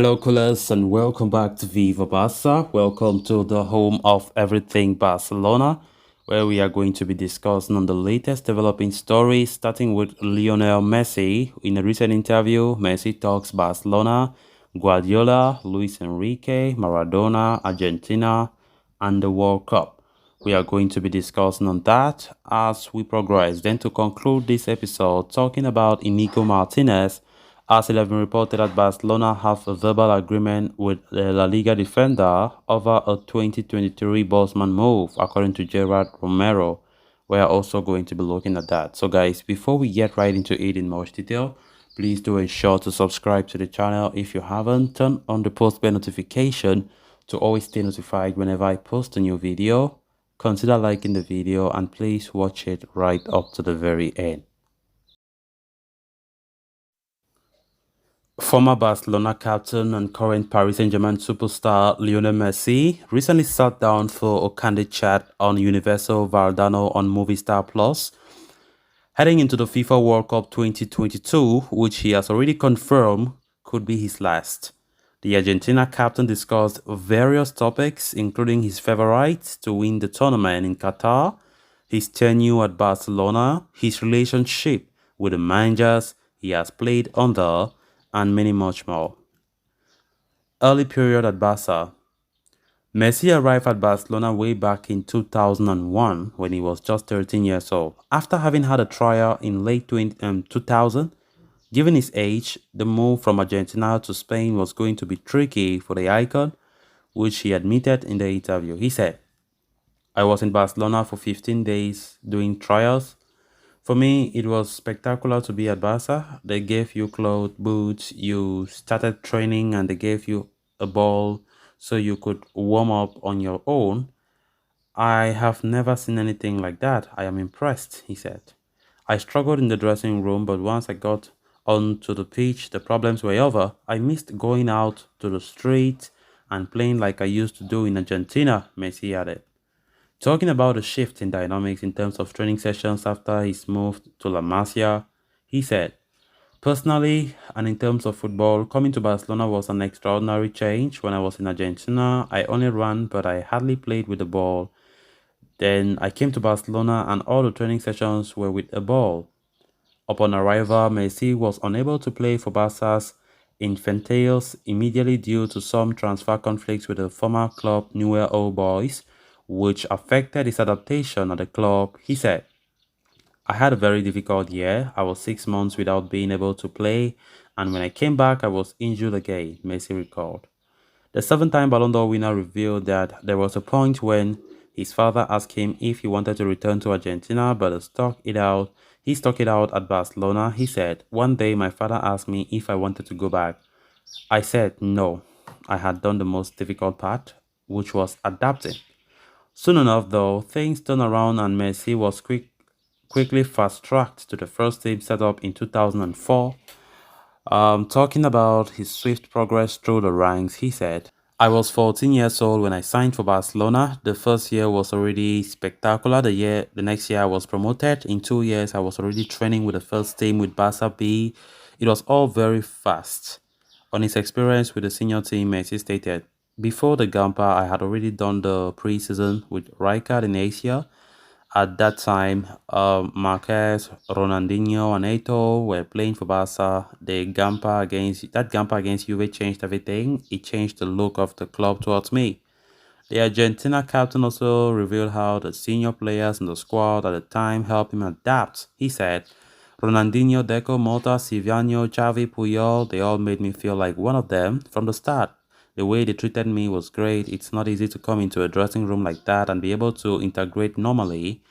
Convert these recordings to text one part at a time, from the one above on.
Hello, coolers, and welcome back to Viva Barca. Welcome to the home of everything Barcelona, where we are going to be discussing on the latest developing stories, starting with Lionel Messi. In a recent interview, Messi talks Barcelona, Guardiola, Luis Enrique, Maradona, Argentina, and the World Cup. We are going to be discussing on that as we progress. Then to conclude this episode, talking about Inigo Martinez, as it has been reported that Barcelona have a verbal agreement with the La Liga defender over a 2023 Bosman move, according to Gerard Romero. We are also going to be looking at that. So guys, before we get right into it in much detail, please do ensure to subscribe to the channel if you haven't. Turn on the post bell notification to always stay notified whenever I post a new video. Consider liking the video and please watch it right up to the very end. Former Barcelona captain and current Paris Saint-Germain superstar Lionel Messi recently sat down for a candid chat on Universal Valdano on Movistar Plus, heading into the FIFA World Cup 2022, which he has already confirmed could be his last. The Argentina captain discussed various topics, including his favorites to win the tournament in Qatar, his tenure at Barcelona, his relationship with the managers he has played under, and many much more. Early period at Barca. Messi arrived at Barcelona way back in 2001 when he was just 13 years old. After having had a trial in late 2000, given his age, the move from Argentina to Spain was going to be tricky for the icon, which he admitted in the interview. He said, "I was in Barcelona for 15 days doing trials. For me, it was spectacular to be at Barca. They gave you clothes, boots, you started training and they gave you a ball so you could warm up on your own. I have never seen anything like that. I am impressed," he said. "I struggled in the dressing room, but once I got onto the pitch, the problems were over. I missed going out to the street and playing like I used to do in Argentina," Messi added. Talking about a shift in dynamics in terms of training sessions after his move to La Masia, he said, "Personally, and in terms of football, coming to Barcelona was an extraordinary change. When I was in Argentina, I only ran, but I hardly played with the ball. Then I came to Barcelona and all the training sessions were with a ball." Upon arrival, Messi was unable to play for Barca's Infantiles immediately due to some transfer conflicts with the former club Newer Old Boys, which affected his adaptation at the club. He said, "I had a very difficult year. I was 6 months without being able to play, and when I came back, I was injured again," Messi recalled. The seven-time Ballon d'Or winner revealed that there was a point when his father asked him if he wanted to return to Argentina, but he stuck it out at Barcelona. He said, "One day my father asked me if I wanted to go back. I said no. I had done the most difficult part, which was adapting." Soon enough, though, things turned around and Messi was quickly fast-tracked to the first team set up in 2004. Talking about his swift progress through the ranks, he said, "I was 14 years old when I signed for Barcelona. The first year was already spectacular. The next year I was promoted. In 2 years, I was already training with the first team with Barca B. It was all very fast." On his experience with the senior team, Messi stated, "Before the Gampa, I had already done the pre-season with Rijkaard in Asia. At that time, Marquez, Ronaldinho, and Eto'o were playing for Barca. That Gampa against Juve changed everything. It changed the look of the club towards me." The Argentina captain also revealed how the senior players in the squad at the time helped him adapt. He said, "Ronaldinho, Deco, Mota, Silvano, Xavi, Puyol, they all made me feel like one of them from the start. The way they treated me was great. It's not easy to come into a dressing room like that and be able to integrate normally."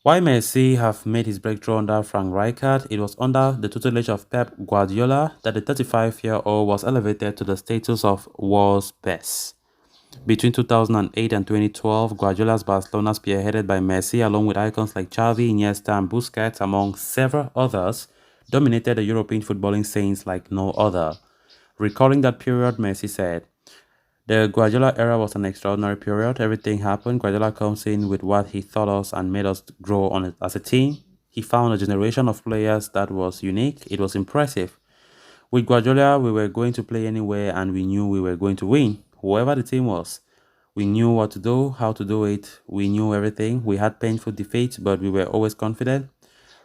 While Messi have made his breakthrough under Frank Rijkaard, it was under the tutelage of Pep Guardiola that the 35-year-old was elevated to the status of world's best. Between 2008 and 2012, Guardiola's Barcelona, spearheaded by Messi along with icons like Xavi, Iniesta, and Busquets, among several others, dominated the European footballing scenes like no other. Recalling that period, Messi said, "The Guardiola era was an extraordinary period. Everything happened. Guardiola comes in with what he taught us and made us grow as a team. He found a generation of players that was unique. It was impressive. With Guardiola, we were going to play anywhere and we knew we were going to win, whoever the team was. We knew what to do, how to do it. We knew everything. We had painful defeats, but we were always confident.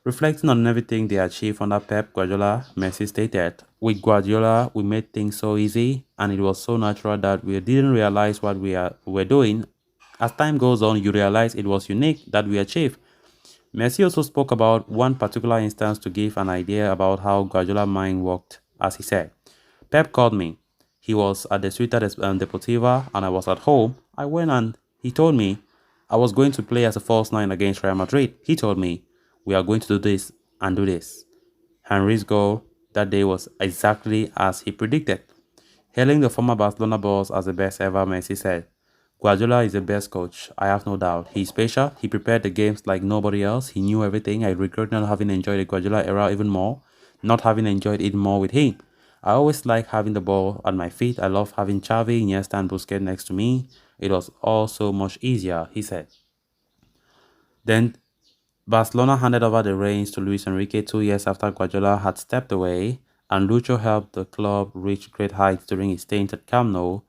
Reflecting on everything they achieved under Pep Guardiola, Messi stated, with Guardiola, we made things so easy and it was so natural that we didn't realize what were doing. As time goes on, you realize it was unique that we achieved. Messi also spoke about one particular instance to give an idea about how Guardiola's mind worked, as he said. Pep called me. He was at the Deportiva and I was at home. I went and he told me I was going to play as a false nine against Real Madrid. He told me, we are going to do this and do this. Henry's goal that day was exactly as he predicted. Hailing the former Barcelona boss as the best ever, Messi said, Guardiola is the best coach, I have no doubt. He's special, he prepared the games like nobody else, he knew everything. I regret not having enjoyed the Guardiola era even more, not having enjoyed it more with him. I always like having the ball at my feet. I love having Xavi, Iniesta and Busquets next to me. It was all so much easier, he said. Then Barcelona handed over the reins to Luis Enrique 2 years after Guardiola had stepped away, and Lucho helped the club reach great heights during his stint at Camp Nou.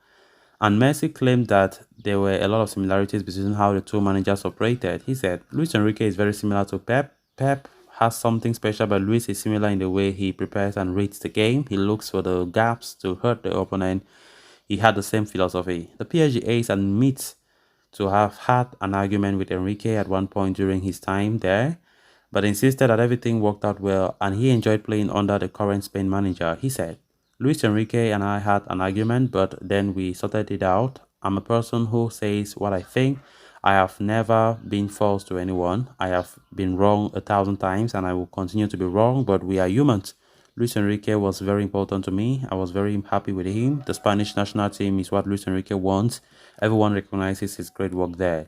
And Messi claimed that there were a lot of similarities between how the two managers operated. He said, Luis Enrique is very similar to Pep. Pep has something special, but Luis is similar in the way he prepares and reads the game. He looks for the gaps to hurt the opponent. He had the same philosophy. The PSG ace admits to have had an argument with Enrique at one point during his time there, but insisted that everything worked out well and he enjoyed playing under the current Spain manager. He said, Luis Enrique and I had an argument, but then we sorted it out. I'm a person who says what I think. I have never been false to anyone. I have been wrong 1,000 times and I will continue to be wrong, but we are humans. Luis Enrique was very important to me. I was very happy with him. The Spanish national team is what Luis Enrique wants. Everyone recognizes his great work there.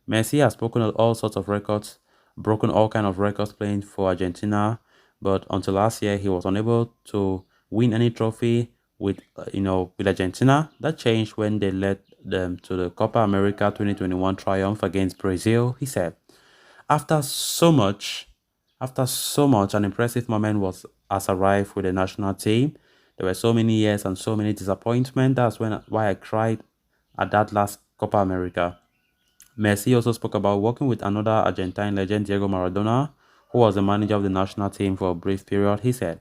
Messi has broken all sorts of records, broken all kind of records playing for Argentina, but until last year he was unable to win any trophy with Argentina. That changed when they led them to the Copa America 2021 triumph against Brazil. He said, after so much, an impressive moment has arrived with the national team. There were so many years and so many disappointments. That's why I cried at that last Copa America. Messi also spoke about working with another Argentine legend, Diego Maradona, who was the manager of the national team for a brief period. He said,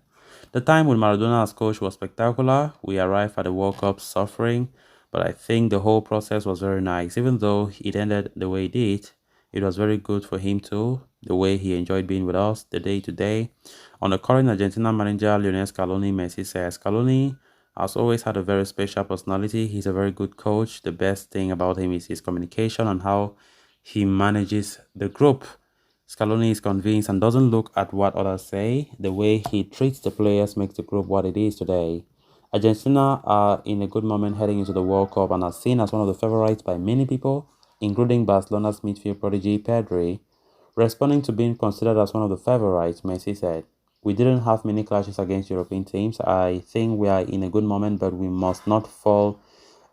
the time with Maradona as coach was spectacular. We arrived at the World Cup suffering, but I think the whole process was very nice. Even though it ended the way it did, it was very good for him too, the way he enjoyed being with us, the day to day. On the current Argentina manager, Lionel Scaloni, Messi says, Scaloni has always had a very special personality. He's a very good coach. The best thing about him is his communication and how he manages the group. Scaloni is convinced and doesn't look at what others say. The way he treats the players makes the group what it is today. Argentina are in a good moment heading into the World Cup and are seen as one of the favorites by many people, including Barcelona's midfield prodigy Pedri. Responding to being considered as one of the favorites, Messi said, we didn't have many clashes against European teams. I think we are in a good moment, but we must not fall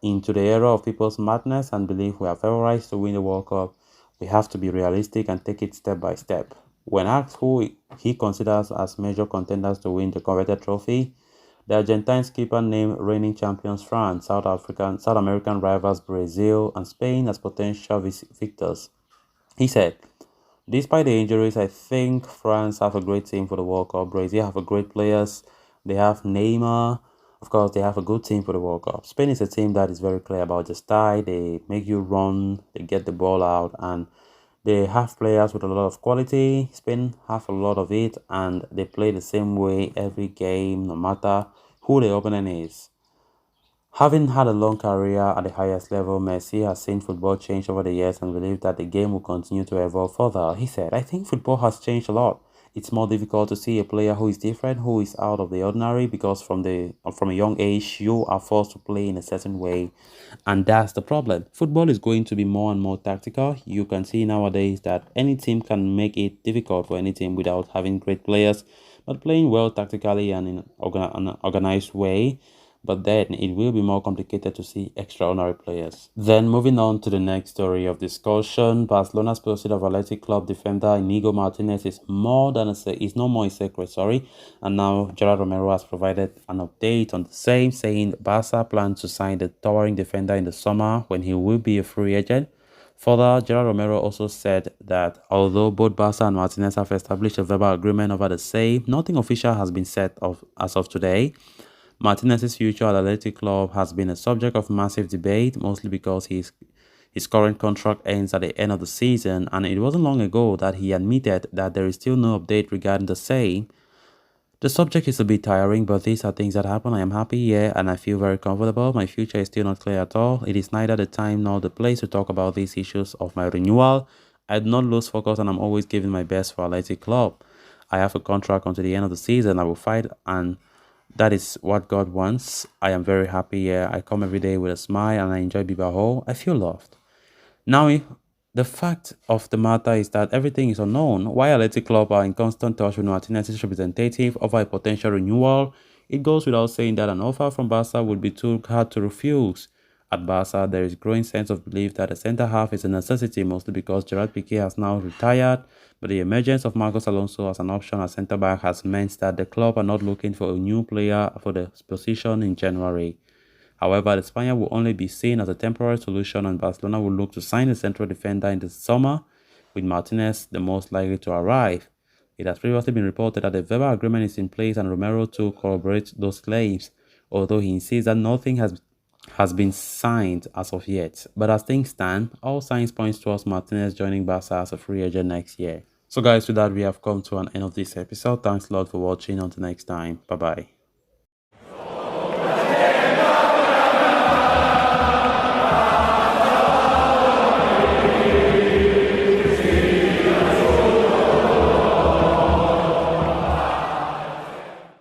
into the era of people's madness and believe we are favorites to win the World Cup. We have to be realistic and take it step by step. When asked who he considers as major contenders to win the coveted trophy, the Argentine skipper named reigning champions France, South American rivals Brazil, and Spain as potential victors. He said, despite the injuries, I think France have a great team for the World Cup. Brazil have a great players. They have Neymar. Of course, they have a good team for the World Cup. Spain is a team that is very clear about the style. They make you run. They get the ball out. And they have players with a lot of quality. Spain have a lot of it. And they play the same way every game, no matter who the opponent is. Having had a long career at the highest level, Messi has seen football change over the years and believes that the game will continue to evolve further. He said, I think football has changed a lot. It's more difficult to see a player who is different, who is out of the ordinary, because from a young age, you are forced to play in a certain way. And that's the problem. Football is going to be more and more tactical. You can see nowadays that any team can make it difficult for any team without having great players, but playing well tactically and in an organized way. but then it will be more complicated to see extraordinary players. Then moving on to the next story of discussion, Barcelona's pursuit of Athletic Club defender Inigo Martinez is is no more a secret, and now Gerard Romero has provided an update on the same, saying Barca plans to sign the towering defender in the summer when he will be a free agent. Further, Gerard Romero also said that although both Barca and Martinez have established a verbal agreement over the same, nothing official has been said of as of today. Martinez's future at Athletic Club has been a subject of massive debate, mostly because his current contract ends at the end of the season, and it wasn't long ago that he admitted that there is still no update regarding the same. The subject is a bit tiring, but these are things that happen. I am happy here and I feel very comfortable. My future is still not clear at all. It is neither the time nor the place to talk about these issues of my renewal. I do not lose focus and I'm always giving my best for Athletic Club. I have a contract until the end of the season. I will fight, and that is what God wants. I am very happy here. I come every day with a smile and I enjoy Bibaho. I feel loved. Now, the fact of the matter is that everything is unknown. While Athletic Club are in constant touch with Martinez's representative over a potential renewal, it goes without saying that an offer from Barca would be too hard to refuse. At Barca, there is growing sense of belief that a centre half is a necessity, mostly because Gerard Piqué has now retired, but the emergence of Marcos Alonso as an option at centre back has meant that the club are not looking for a new player for the position in January. However, the Spaniard will only be seen as a temporary solution, and Barcelona will look to sign a central defender in the summer, with Martinez the most likely to arrive. It has previously been reported that a verbal agreement is in place and Romero too corroborates those claims, although he insists that nothing has been signed as of yet. But as things stand, all signs point towards Martinez joining Barca as a free agent next year. So guys, with that we have come to an end of this episode. Thanks a lot for watching. Until next time, bye bye.